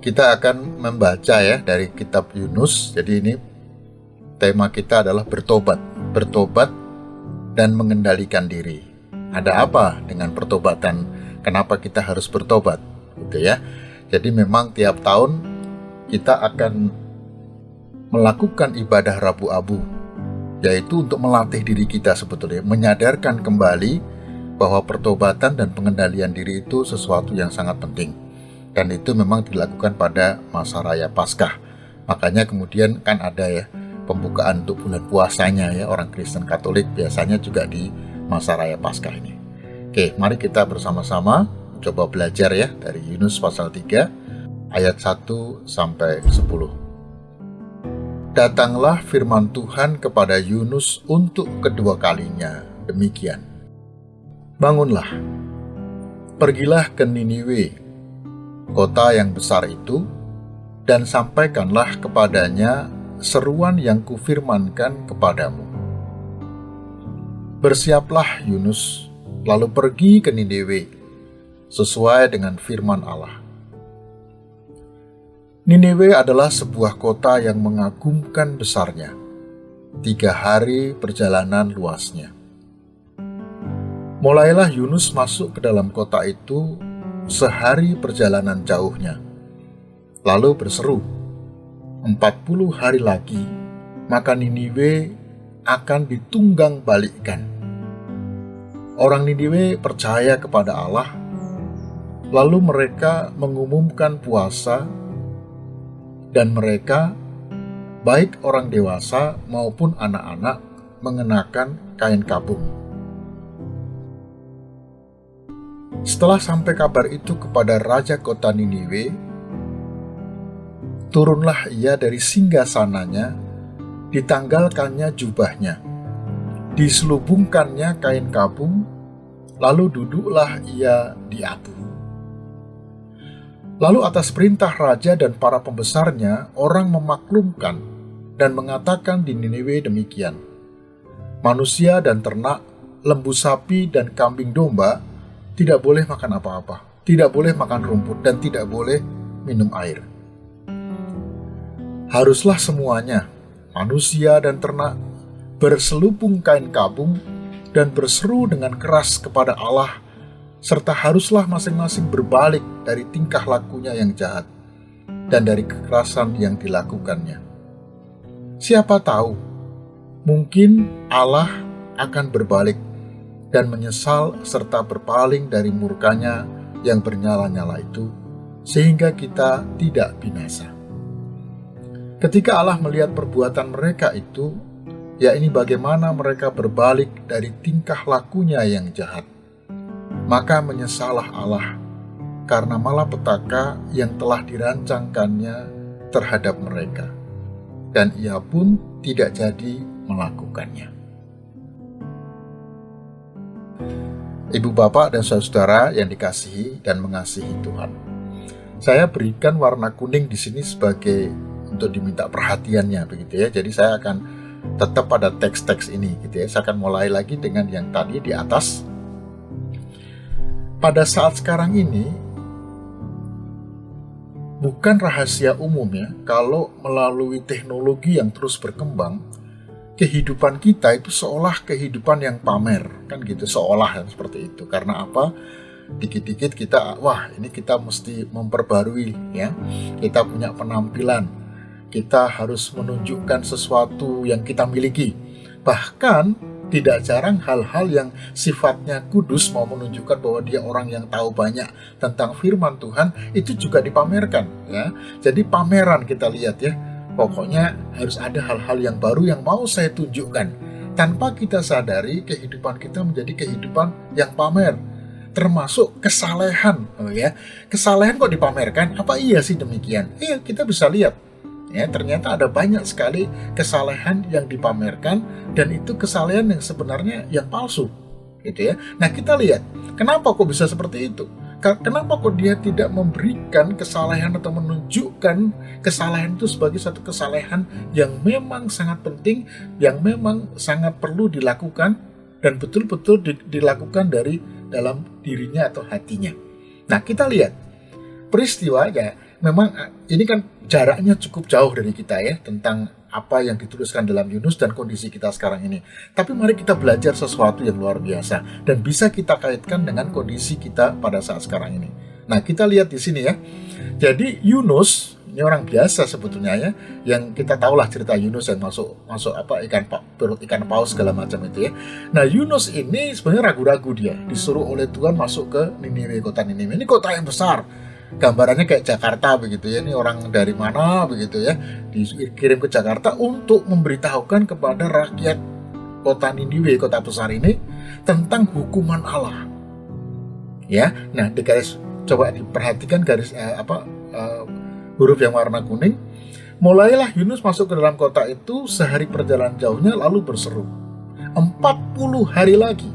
Kita akan membaca ya dari kitab Yunus. Jadi ini tema kita adalah bertobat. Bertobat dan mengendalikan diri. Ada apa dengan pertobatan? Kenapa kita harus bertobat? Gitu ya. Jadi memang tiap tahun kita akan melakukan ibadah Rabu Abu, yaitu untuk melatih diri kita sebetulnya, menyadarkan kembali bahwa pertobatan dan pengendalian diri itu sesuatu yang sangat penting. Dan itu memang dilakukan pada masa raya Paskah. Makanya kemudian kan ada ya pembukaan untuk bulan puasanya ya, orang Kristen Katolik biasanya juga di masa raya Paskah ini. Oke, mari kita bersama-sama coba belajar ya dari Yunus pasal 3 ayat 1 sampai 10. Datanglah firman Tuhan kepada Yunus untuk kedua kalinya, demikian. Bangunlah, pergilah ke Niniwe, kota yang besar itu, dan sampaikanlah kepadanya seruan yang kufirmankan kepadamu. Bersiaplah Yunus, lalu pergi ke Niniwe, sesuai dengan firman Allah. Niniwe adalah sebuah kota yang mengagumkan besarnya, 3 hari perjalanan luasnya. Mulailah Yunus masuk ke dalam kota itu sehari perjalanan jauhnya, lalu berseru, 40 hari lagi, maka Niniwe akan ditunggang balikkan. Orang Niniwe percaya kepada Allah, lalu mereka mengumumkan puasa, dan mereka, baik orang dewasa maupun anak-anak, mengenakan kain kabung. Setelah sampai kabar itu kepada raja kota Niniwe, turunlah ia dari singgasananya, ditanggalkannya jubahnya, diselubungkannya kain kabung, lalu duduklah ia di abu. Lalu atas perintah raja dan para pembesarnya, orang memaklumkan dan mengatakan di Niniwe demikian, manusia dan ternak, lembu sapi dan kambing domba tidak boleh makan apa-apa, tidak boleh makan rumput, dan tidak boleh minum air. Haruslah semuanya, manusia dan ternak, berselubung kain kabung dan berseru dengan keras kepada Allah, serta haruslah masing-masing berbalik dari tingkah lakunya yang jahat dan dari kekerasan yang dilakukannya. Siapa tahu, mungkin Allah akan berbalik dan menyesal serta berpaling dari murkanya yang bernyala-nyala itu, sehingga kita tidak binasa. Ketika Allah melihat perbuatan mereka itu, ya ini bagaimana mereka berbalik dari tingkah lakunya yang jahat, maka menyesalah Allah karena malapetaka yang telah dirancangkannya terhadap mereka, dan ia pun tidak jadi melakukannya. Ibu bapak dan saudara yang dikasihi dan mengasihi Tuhan, saya berikan warna kuning di sini sebagai untuk diminta perhatiannya begitu ya. Jadi saya akan tetap pada teks-teks ini gitu ya. Saya akan mulai lagi dengan yang tadi di atas. Pada saat sekarang ini bukan rahasia umum ya, kalau melalui teknologi yang terus berkembang, kehidupan kita itu seolah kehidupan yang pamer, kan gitu, seolah kan seperti itu. Karena apa? Dikit-dikit kita, wah ini kita mesti memperbarui ya, kita punya penampilan, kita harus menunjukkan sesuatu yang kita miliki. Bahkan tidak jarang hal-hal yang sifatnya kudus mau menunjukkan bahwa dia orang yang tahu banyak tentang firman Tuhan, itu juga dipamerkan ya. Jadi pameran kita lihat ya. Pokoknya harus ada hal-hal yang baru yang mau saya tunjukkan. Tanpa kita sadari, kehidupan kita menjadi kehidupan yang pamer. Termasuk kesalehan. Ya. Kesalehan kok dipamerkan? Apa iya sih demikian? Kita bisa lihat. Ya, ternyata ada banyak sekali kesalehan yang dipamerkan, dan itu kesalehan yang sebenarnya yang palsu. Gitu ya. Nah kita lihat, kenapa kok bisa seperti itu? Kenapa kok dia tidak memberikan kesalehan atau menunjukkan kesalehan itu sebagai satu kesalehan yang memang sangat penting, yang memang sangat perlu dilakukan, dan betul-betul dilakukan dari dalam dirinya atau hatinya. Nah kita lihat peristiwanya, memang ini kan jaraknya cukup jauh dari kita ya, tentang apa yang dituliskan dalam Yunus dan kondisi kita sekarang ini. Tapi mari kita belajar sesuatu yang luar biasa dan bisa kita kaitkan dengan kondisi kita pada saat sekarang ini. Nah, kita lihat di sini ya. Jadi Yunus ini orang biasa sebetulnya ya, yang kita tahulah cerita Yunus yang masuk perut ikan paus segala macam itu ya. Nah, Yunus ini sebenarnya ragu-ragu, dia disuruh oleh Tuhan masuk ke Niniwe, kota Niniwe. Ini kota yang besar. Gambarannya kayak Jakarta begitu ya. Ini orang dari mana begitu ya, dikirim ke Jakarta untuk memberitahukan kepada rakyat kota Niniwe, kota besar ini, tentang hukuman Allah. Ya, nah coba diperhatikan huruf yang warna kuning. Mulailah Yunus masuk ke dalam kota itu sehari perjalanan jauhnya, lalu berseru, 40 hari lagi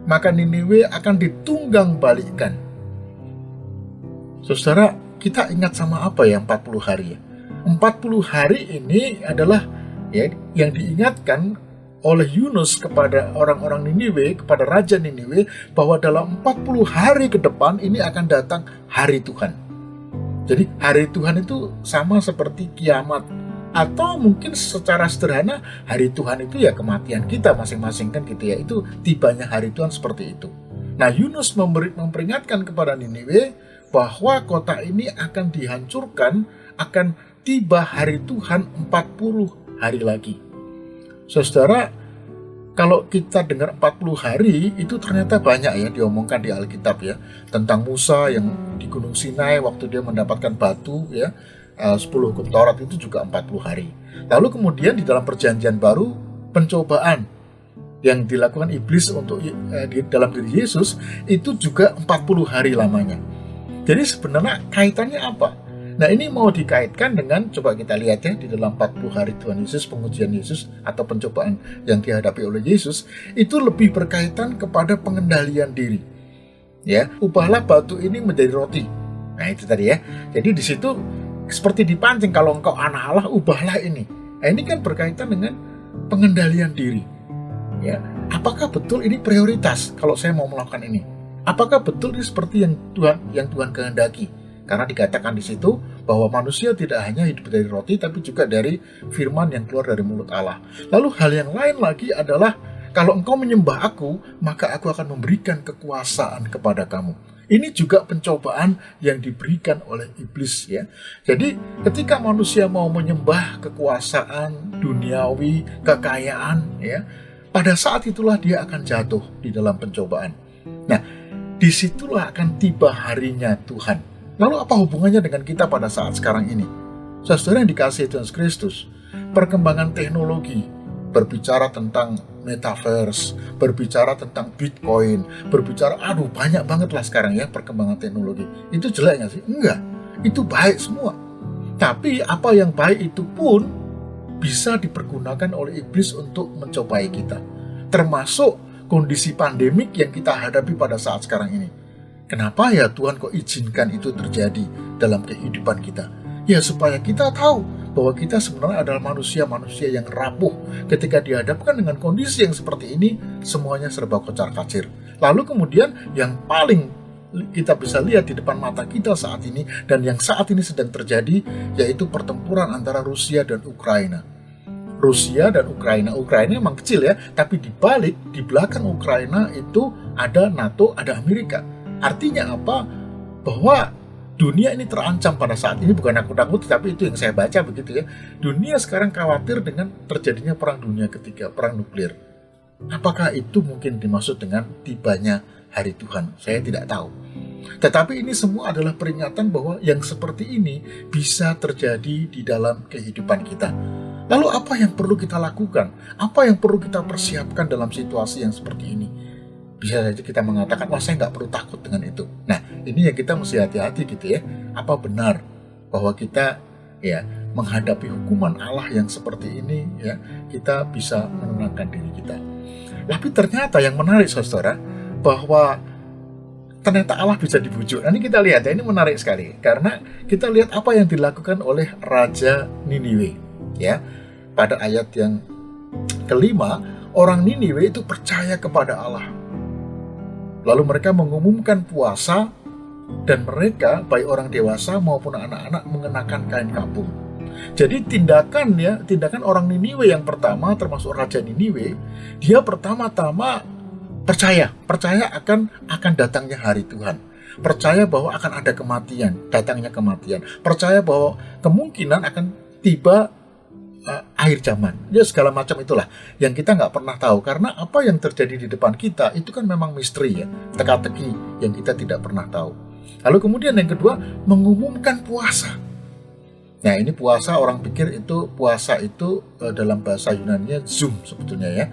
maka Niniwe akan ditunggang balikkan. Saudara, kita ingat sama apa ya 40 hari ya? 40 hari ini adalah ya yang diingatkan oleh Yunus kepada orang-orang Niniwe, kepada Raja Niniwe, bahwa dalam 40 hari ke depan ini akan datang hari Tuhan. Jadi hari Tuhan itu sama seperti kiamat, atau mungkin secara sederhana hari Tuhan itu ya kematian kita masing-masing kan gitu ya. Itu tibanya hari Tuhan seperti itu. Nah, Yunus memperingatkan kepada Niniwe bahwa kota ini akan dihancurkan, akan tiba hari Tuhan 40 hari lagi. Saudara, kalau kita dengar 40 hari, itu ternyata banyak ya diomongkan di Alkitab ya. Tentang Musa yang di Gunung Sinai waktu dia mendapatkan batu ya, 10 hukum Taurat itu juga 40 hari. Lalu kemudian di dalam perjanjian baru, pencobaan yang dilakukan iblis untuk di dalam diri Yesus itu juga 40 hari lamanya. Jadi sebenarnya kaitannya apa? Nah, ini mau dikaitkan dengan, coba kita lihat ya, di dalam 40 hari Tuhan Yesus, pengujian Yesus atau pencobaan yang dihadapi oleh Yesus, itu lebih berkaitan kepada pengendalian diri. Ya, ubahlah batu ini menjadi roti. Nah, itu tadi ya. Jadi di situ seperti dipancing, kalau engkau anak Allah, ubahlah ini. Nah, ini kan berkaitan dengan pengendalian diri. Ya, apakah betul ini prioritas kalau saya mau melakukan ini? Apakah betul ini seperti yang Tuhan kehendaki? Karena dikatakan di situ bahwa manusia tidak hanya hidup dari roti, tapi juga dari firman yang keluar dari mulut Allah. Lalu hal yang lain lagi adalah, kalau engkau menyembah aku, maka aku akan memberikan kekuasaan kepada kamu. Ini juga pencobaan yang diberikan oleh iblis ya. Jadi ketika manusia mau menyembah kekuasaan duniawi, kekayaan ya, pada saat itulah dia akan jatuh di dalam pencobaan. Nah, disitulah akan tiba harinya Tuhan. Lalu apa hubungannya dengan kita pada saat sekarang ini? Saudara yang dikasihi Tuhan Kristus, perkembangan teknologi, berbicara tentang metaverse, berbicara tentang Bitcoin, berbicara, banyak banget lah sekarang ya perkembangan teknologi. Itu jelek nggak sih? Enggak, itu baik semua. Tapi apa yang baik itu pun bisa dipergunakan oleh iblis untuk mencobai kita. Termasuk kondisi pandemik yang kita hadapi pada saat sekarang ini. Kenapa ya Tuhan kok izinkan itu terjadi dalam kehidupan kita? Ya supaya kita tahu bahwa kita sebenarnya adalah manusia-manusia yang rapuh. Ketika dihadapkan dengan kondisi yang seperti ini, semuanya serba kocar-kacir. Lalu kemudian yang paling kita bisa lihat di depan mata kita saat ini, dan yang saat ini sedang terjadi, yaitu pertempuran antara Rusia dan Ukraina. Rusia dan Ukraina memang kecil ya, tapi di belakang Ukraina itu ada NATO, ada Amerika. Artinya apa? Bahwa dunia ini terancam pada saat ini, bukan nakut-nakut, tapi itu yang saya baca begitu ya. Dunia sekarang khawatir dengan terjadinya perang dunia ketiga, perang nuklir. Apakah itu mungkin dimaksud dengan tibanya hari Tuhan? Saya tidak tahu. Tetapi ini semua adalah peringatan bahwa yang seperti ini bisa terjadi di dalam kehidupan kita. Lalu apa yang perlu kita lakukan? Apa yang perlu kita persiapkan dalam situasi yang seperti ini? Bisa saja kita mengatakan, wah saya nggak perlu takut dengan itu. Nah, ini yang kita mesti hati-hati gitu ya. Apa benar bahwa kita ya menghadapi hukuman Allah yang seperti ini ya, kita bisa menenangkan diri kita. Tapi ternyata yang menarik saudara, bahwa ternyata Allah bisa dibujuk. Nanti kita lihat ya, ini menarik sekali. Karena kita lihat apa yang dilakukan oleh Raja Niniwe ya. Pada ayat yang kelima, orang Niniwe itu percaya kepada Allah. Lalu mereka mengumumkan puasa Dan mereka, baik orang dewasa maupun anak-anak, mengenakan kain kabung. Jadi tindakan orang Niniwe yang pertama, termasuk Raja Niniwe, dia pertama-tama percaya akan datangnya hari Tuhan. Percaya bahwa akan ada kematian, datangnya kematian. Percaya bahwa kemungkinan akan tiba akhir zaman. Ya segala macam itulah yang kita nggak pernah tahu. Karena apa yang terjadi di depan kita itu kan memang misteri ya, teka-teki yang kita tidak pernah tahu. Lalu kemudian yang kedua, mengumumkan puasa. Nah ini puasa, orang pikir itu puasa itu dalam bahasa Yunani zoom sebetulnya ya.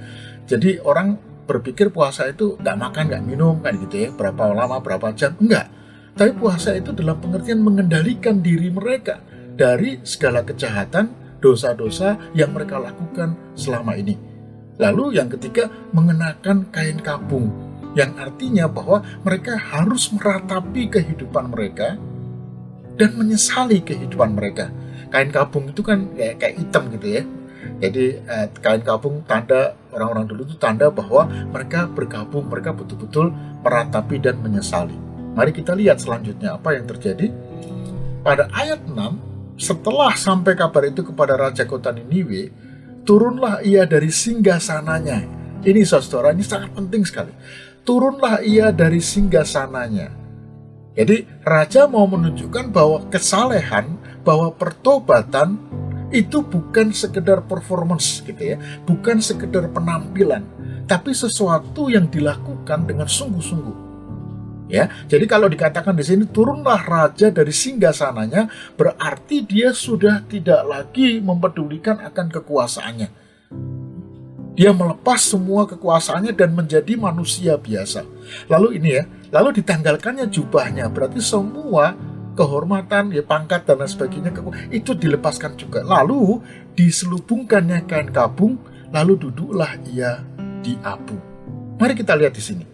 Jadi orang berpikir puasa itu nggak makan, nggak minum kan gitu ya, berapa lama, berapa jam, enggak. Tapi puasa itu dalam pengertian mengendalikan diri mereka dari segala kejahatan, dosa-dosa yang mereka lakukan selama ini. Lalu yang ketiga, mengenakan kain kabung, yang artinya bahwa mereka harus meratapi kehidupan mereka dan menyesali kehidupan mereka. Kain kabung itu kan kayak hitam gitu ya. Jadi kain kabung tanda orang-orang dulu itu tanda bahwa mereka bergabung, mereka betul-betul meratapi dan menyesali. Mari kita lihat selanjutnya apa yang terjadi. Pada ayat 6, setelah sampai kabar itu kepada Raja kota Niniwe, turunlah ia dari singgasananya. Ini saudara, ini sangat penting sekali. Turunlah ia dari singgasananya. Jadi Raja mau menunjukkan bahwa kesalehan, bahwa pertobatan itu bukan sekedar performance gitu ya, bukan sekedar penampilan, tapi sesuatu yang dilakukan dengan sungguh-sungguh. Ya, jadi kalau dikatakan di sini turunlah raja dari singgasananya, berarti dia sudah tidak lagi mempedulikan akan kekuasaannya. Dia melepas semua kekuasaannya dan menjadi manusia biasa. Lalu ini ya, lalu ditanggalkannya jubahnya, berarti semua kehormatan, ya pangkat dan lain sebagainya itu dilepaskan juga. Lalu diselubungkannya kain kabung, lalu duduklah ia di abu. Mari kita lihat di sini.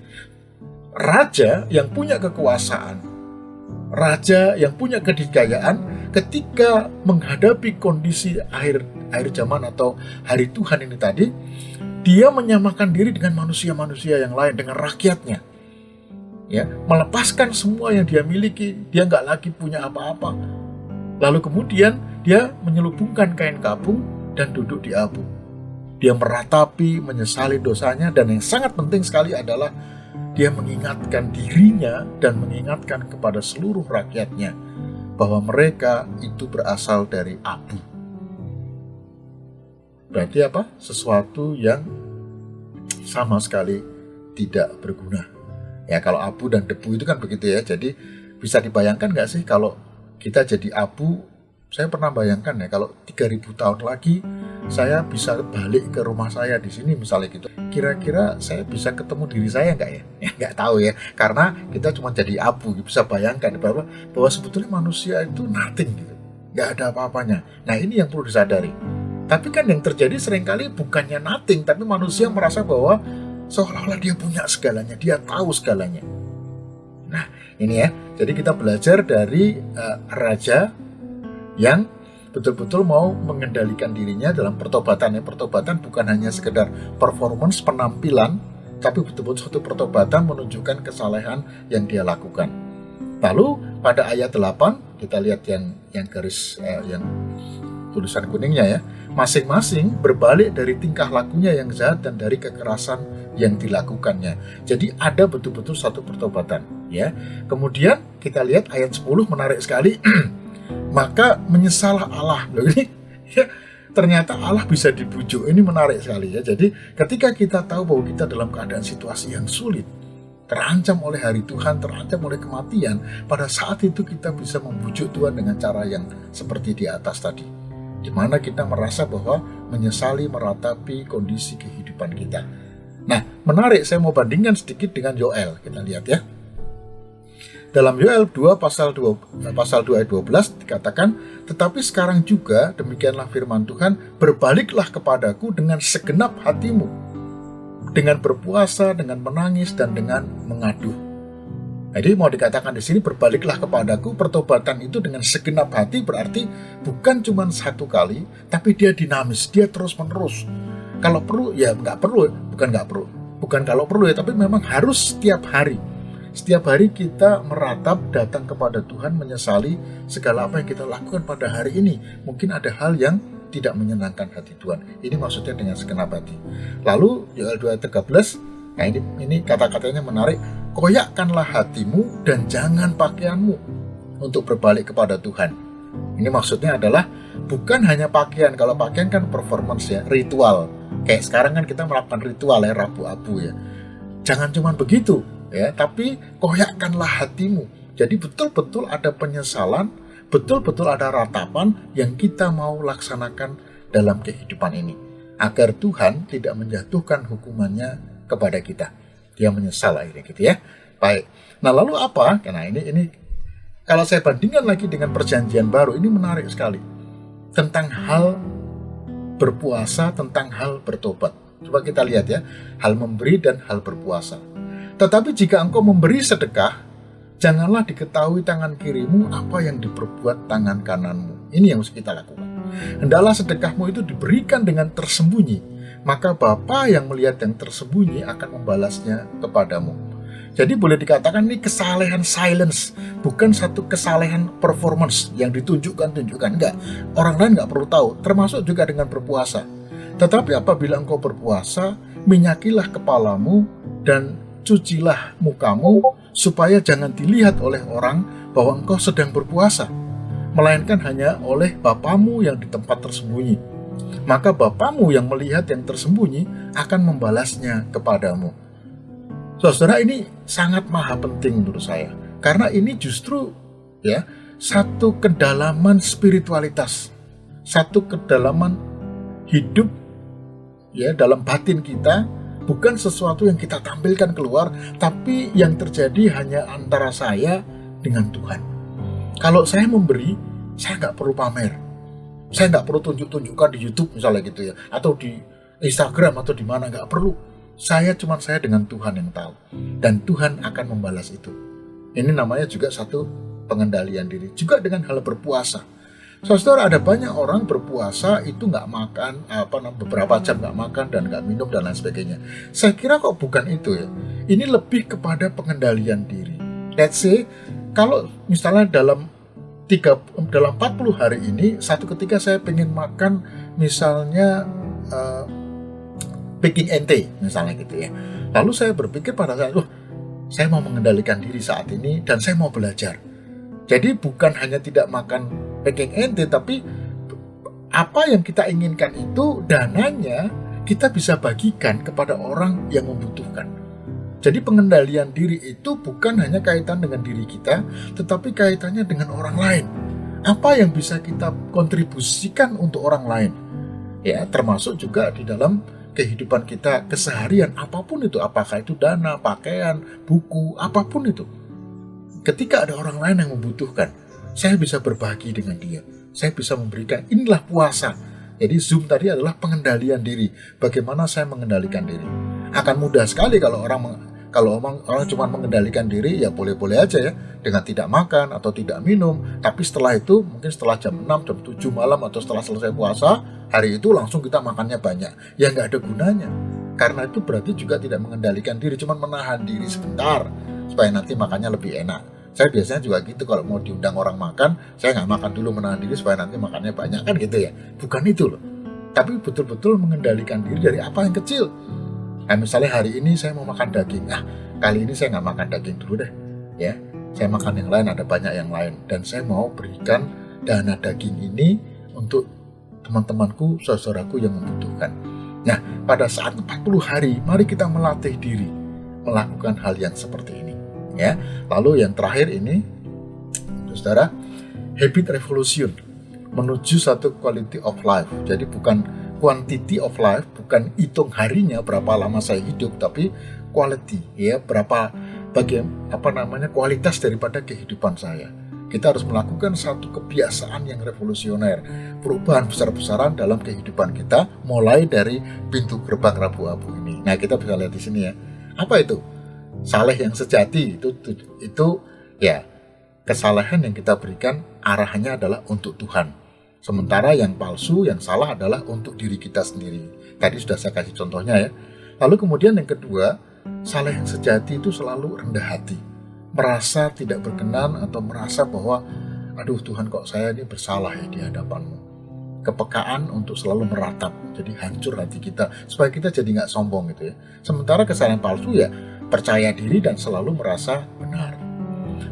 Raja yang punya kekuasaan, raja yang punya kedikayaan, ketika menghadapi kondisi akhir zaman atau hari Tuhan ini tadi, dia menyamakan diri dengan manusia-manusia yang lain, dengan rakyatnya. Ya, melepaskan semua yang dia miliki, dia nggak lagi punya apa-apa. Lalu kemudian dia menyelubungkan kain kabung dan duduk di abu. Dia meratapi, menyesali dosanya, dan yang sangat penting sekali adalah dia mengingatkan dirinya dan mengingatkan kepada seluruh rakyatnya bahwa mereka itu berasal dari abu. Berarti apa? Sesuatu yang sama sekali tidak berguna. Ya kalau abu dan debu itu kan begitu ya. Jadi bisa dibayangkan nggak sih kalau kita jadi abu? Saya pernah bayangkan ya, kalau 3000 tahun lagi saya bisa balik ke rumah saya di sini misalnya gitu. Kira-kira saya bisa ketemu diri saya nggak ya? Ya nggak tahu ya, karena kita cuma jadi abu. Bisa bayangkan bahwa sebetulnya manusia itu nothing gitu, nggak ada apa-apanya. Nah ini yang perlu disadari. Tapi kan yang terjadi seringkali bukannya nothing, tapi manusia merasa bahwa seolah-olah dia punya segalanya, dia tahu segalanya. Nah ini ya, jadi kita belajar dari raja yang betul-betul mau mengendalikan dirinya dalam pertobatan. Pertobatan bukan hanya sekedar performance, penampilan, tapi betul-betul suatu pertobatan menunjukkan kesalehan yang dia lakukan. Lalu pada ayat 8 kita lihat yang garis yang tulisan kuningnya ya, masing-masing berbalik dari tingkah lakunya yang jahat dan dari kekerasan yang dilakukannya. Jadi ada betul-betul satu pertobatan ya. Kemudian kita lihat ayat 10 menarik sekali. Maka menyesallah Allah. Loh ini ya, ternyata Allah bisa dibujuk. Ini menarik sekali ya. Jadi ketika kita tahu bahwa kita dalam keadaan situasi yang sulit, terancam oleh hari Tuhan, terancam oleh kematian, pada saat itu kita bisa membujuk Tuhan dengan cara yang seperti di atas tadi, di mana kita merasa bahwa menyesali, meratapi kondisi kehidupan kita. Nah menarik, saya mau bandingkan sedikit dengan Yoel. Kita lihat ya. Dalam Yoel 2 pasal 2 ayat 12 dikatakan, tetapi sekarang juga demikianlah firman Tuhan, berbaliklah kepadaku dengan segenap hatimu, dengan berpuasa, dengan menangis, dan dengan mengaduh. Jadi mau dikatakan di sini berbaliklah kepadaku, pertobatan itu dengan segenap hati berarti bukan cuma satu kali, tapi dia dinamis, dia terus menerus. Kalau perlu ya bukan kalau perlu ya, tapi memang harus setiap hari. Setiap hari kita meratap, datang kepada Tuhan, menyesali segala apa yang kita lakukan pada hari ini. Mungkin ada hal yang tidak menyenangkan hati Tuhan. Ini maksudnya dengan segenap hati. Lalu Yoel 2:13, nah ini kata-katanya menarik. Koyakkanlah hatimu dan jangan pakaianmu untuk berbalik kepada Tuhan. Ini maksudnya adalah bukan hanya pakaian. Kalau pakaian kan performance ya, ritual. Kayak sekarang kan kita melakukan ritual ya, rabu-abu ya. Jangan cuma begitu ya, tapi koyakkanlah hatimu. Jadi betul-betul ada penyesalan, betul-betul ada ratapan yang kita mau laksanakan dalam kehidupan ini. Agar Tuhan tidak menjatuhkan hukumannya kepada kita. Dia menyesal akhirnya gitu ya. Baik. Nah lalu apa? Karena ini kalau saya bandingkan lagi dengan perjanjian baru, ini menarik sekali. Tentang hal berpuasa, tentang hal bertobat. Coba kita lihat ya, hal memberi dan hal berpuasa. Tetapi jika engkau memberi sedekah, janganlah diketahui tangan kirimu apa yang diperbuat tangan kananmu. Ini yang harus kita lakukan. Hendaklah sedekahmu itu diberikan dengan tersembunyi, maka Bapa yang melihat yang tersembunyi akan membalasnya kepadamu. Jadi boleh dikatakan ini kesalehan silence, bukan satu kesalehan performance yang ditunjukkan, enggak. Orang lain enggak perlu tahu, termasuk juga dengan berpuasa. Tetapi apabila engkau berpuasa, minyakilah kepalamu dan cucilah mukamu, supaya jangan dilihat oleh orang bahwa engkau sedang berpuasa, melainkan hanya oleh Bapamu yang di tempat tersembunyi. Maka Bapamu yang melihat yang tersembunyi akan membalasnya kepadamu. Saudara, ini sangat maha penting menurut saya. Karena ini justru ya satu kedalaman spiritualitas, satu kedalaman hidup ya dalam batin kita, bukan sesuatu yang kita tampilkan keluar, tapi yang terjadi hanya antara saya dengan Tuhan. Kalau saya memberi, saya nggak perlu pamer. Saya nggak perlu tunjukkan di YouTube misalnya gitu ya, atau di Instagram atau di mana, nggak perlu. Saya dengan Tuhan yang tahu, dan Tuhan akan membalas itu. Ini namanya juga satu pengendalian diri. Juga dengan hal berpuasa. Saudara, ada banyak orang berpuasa itu nggak makan, beberapa jam nggak makan dan nggak minum dan lain sebagainya. Saya kira kok bukan itu ya. Ini lebih kepada pengendalian diri. Let's say, kalau misalnya dalam 40 hari ini, satu ketika saya pengen makan misalnya baking ente misalnya gitu ya. Lalu saya berpikir pada saat, saya mau mengendalikan diri saat ini dan saya mau belajar. Jadi bukan hanya tidak makan baking ente, tapi apa yang kita inginkan itu dananya kita bisa bagikan kepada orang yang membutuhkan. Jadi pengendalian diri itu bukan hanya kaitan dengan diri kita, tetapi kaitannya dengan orang lain. Apa yang bisa kita kontribusikan untuk orang lain? Ya, termasuk juga di dalam kehidupan kita keseharian, apapun itu, apakah itu dana, pakaian, buku, apapun itu. Ketika ada orang lain yang membutuhkan, saya bisa berbagi dengan dia. Saya bisa memberikan, inilah puasa. Jadi Zoom tadi adalah pengendalian diri. Bagaimana saya mengendalikan diri? Akan mudah sekali kalau orang cuma mengendalikan diri, ya boleh-boleh aja ya, dengan tidak makan atau tidak minum. Tapi setelah itu, mungkin setelah jam 6, jam 7 malam atau setelah selesai puasa, hari itu langsung kita makannya banyak. Ya nggak ada gunanya. Karena itu berarti juga tidak mengendalikan diri, cuma menahan diri sebentar, supaya nanti makannya lebih enak. Saya biasanya juga gitu, kalau mau diundang orang makan, saya nggak makan dulu, menahan diri supaya nanti makannya banyak, kan gitu ya. Bukan itu loh. Tapi betul-betul mengendalikan diri dari apa yang kecil. Nah, misalnya hari ini saya mau makan daging. Kali ini saya nggak makan daging dulu deh. Ya, saya makan yang lain, ada banyak yang lain. Dan saya mau berikan dana daging ini untuk teman-temanku, saudaraku yang membutuhkan. Nah, pada saat 40 hari, mari kita melatih diri melakukan hal yang seperti ini. Ya, lalu yang terakhir ini, saudara, habit revolution menuju satu quality of life. Jadi bukan quantity of life, bukan hitung harinya berapa lama saya hidup, tapi quality, ya, kualitas daripada kehidupan saya. Kita harus melakukan satu kebiasaan yang revolusioner, perubahan besar-besaran dalam kehidupan kita, mulai dari pintu gerbang Rabu-Abu ini. Nah, kita bisa lihat di sini ya. Apa itu? Saleh yang sejati itu ya, kesalehan yang kita berikan arahannya adalah untuk Tuhan. Sementara yang palsu, yang salah adalah untuk diri kita sendiri. Tadi sudah saya kasih contohnya ya. Lalu kemudian yang kedua, saleh yang sejati itu selalu rendah hati. merasa tidak berkenan atau merasa bahwa aduh Tuhan kok saya ini bersalah ya di hadapan-Mu. Kepekaan untuk selalu meratap, jadi hancur hati kita supaya kita jadi nggak sombong gitu ya. Sementara kesalahan palsu ya percaya diri dan selalu merasa benar.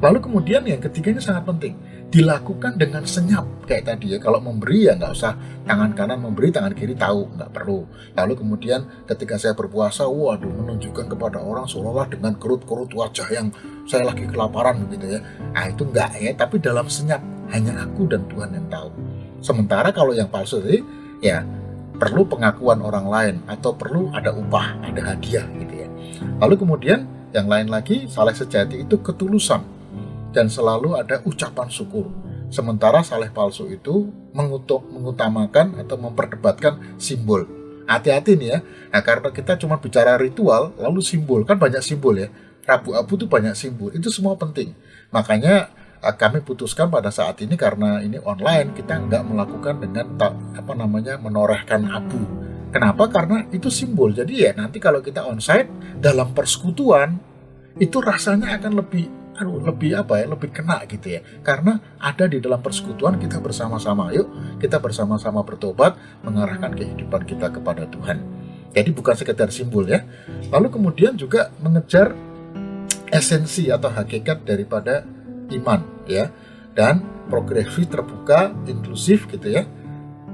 Lalu kemudian yang ketiga ini sangat penting, dilakukan dengan senyap kayak tadi ya. Kalau memberi ya nggak usah tangan kanan memberi, tangan kiri tahu, nggak perlu. Lalu kemudian ketika saya berpuasa, waduh menunjukkan kepada orang seolah-olah dengan kerut-kerut wajah yang saya lagi kelaparan begitu ya. Nah itu enggak ya, tapi dalam senyap, hanya aku dan Tuhan yang tahu. Sementara kalau yang palsu tadi ya perlu pengakuan orang lain atau perlu ada upah, ada hadiah gitu ya. Lalu kemudian yang lain lagi, saleh sejati itu ketulusan dan selalu ada ucapan syukur. Sementara saleh palsu itu mengutamakan atau memperdebatkan simbol. Hati-hati nih ya. Nah, karena kita cuma bicara ritual, lalu simbol, kan banyak simbol ya. Rabu abu itu banyak simbol, itu semua penting. Makanya kami putuskan pada saat ini karena ini online, kita nggak melakukan dengan menorehkan abu. Kenapa? Karena itu simbol. Jadi ya nanti kalau kita onsite dalam persekutuan, itu rasanya akan lebih kena gitu ya, karena ada di dalam persekutuan kita bersama-sama. Yuk kita bersama-sama bertobat, mengarahkan kehidupan kita kepada Tuhan. Jadi bukan sekedar simbol ya. Lalu kemudian juga mengejar esensi atau hakikat daripada iman ya, dan progresif, terbuka, inklusif gitu ya.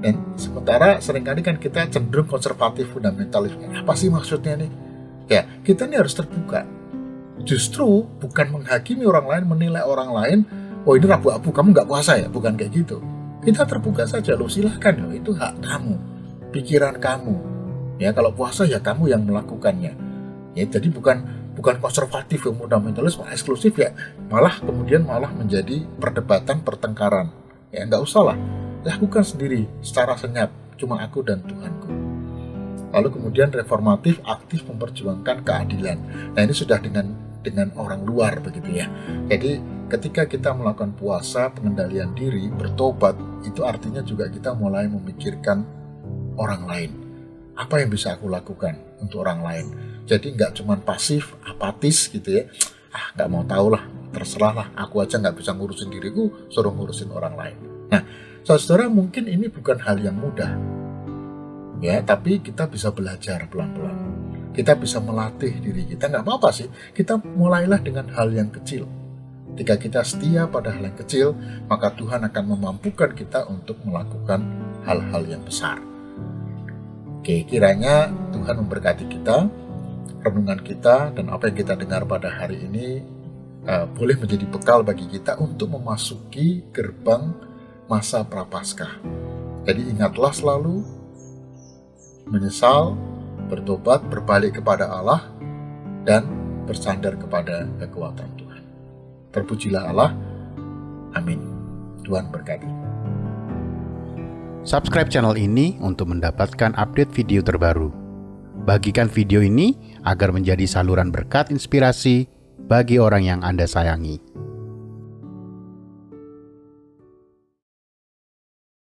Dan sementara seringkali kan kita cenderung konservatif, fundamentalis. Apa sih maksudnya nih? Ya kita ini harus terbuka. Justru bukan menghakimi orang lain, menilai orang lain, oh ini Rabu abu, kamu nggak puasa ya, bukan kayak gitu. Kita terbuka saja, loh silahkan loh, itu hak kamu, pikiran kamu. Ya kalau puasa ya kamu yang melakukannya. Ya jadi bukan konservatif, fundamentalis, eksklusif ya, malah menjadi perdebatan, pertengkaran. Ya nggak usah lah, lakukan sendiri secara senyap, cuma aku dan Tuhanku. Lalu kemudian reformatif, aktif memperjuangkan keadilan. Nah ini sudah dengan orang luar begitu ya. Jadi ketika kita melakukan puasa, pengendalian diri, bertobat, itu artinya juga kita mulai memikirkan orang lain. Apa yang bisa aku lakukan untuk orang lain? Jadi nggak cuma pasif, apatis gitu ya. Nggak mau tahu lah, terserah lah. Aku aja nggak bisa ngurusin diriku, suruh ngurusin orang lain. Nah, saudara mungkin ini bukan hal yang mudah. Ya, tapi kita bisa belajar pelan-pelan. Kita bisa melatih diri kita, nggak apa-apa sih. Kita mulailah dengan hal yang kecil. Ketika kita setia pada hal yang kecil, maka Tuhan akan memampukan kita untuk melakukan hal-hal yang besar. Oke, kiranya Tuhan memberkati kita, renungan kita, dan apa yang kita dengar pada hari ini boleh menjadi bekal bagi kita untuk memasuki gerbang masa Prapaskah. Jadi ingatlah selalu, menyesal, bertobat, berbalik kepada Allah, dan bersandar kepada kekuatan Tuhan. Terpujilah Allah. Amin. Tuhan berkati. Subscribe channel ini untuk mendapatkan update video terbaru. Bagikan video ini agar menjadi saluran berkat inspirasi bagi orang yang Anda sayangi.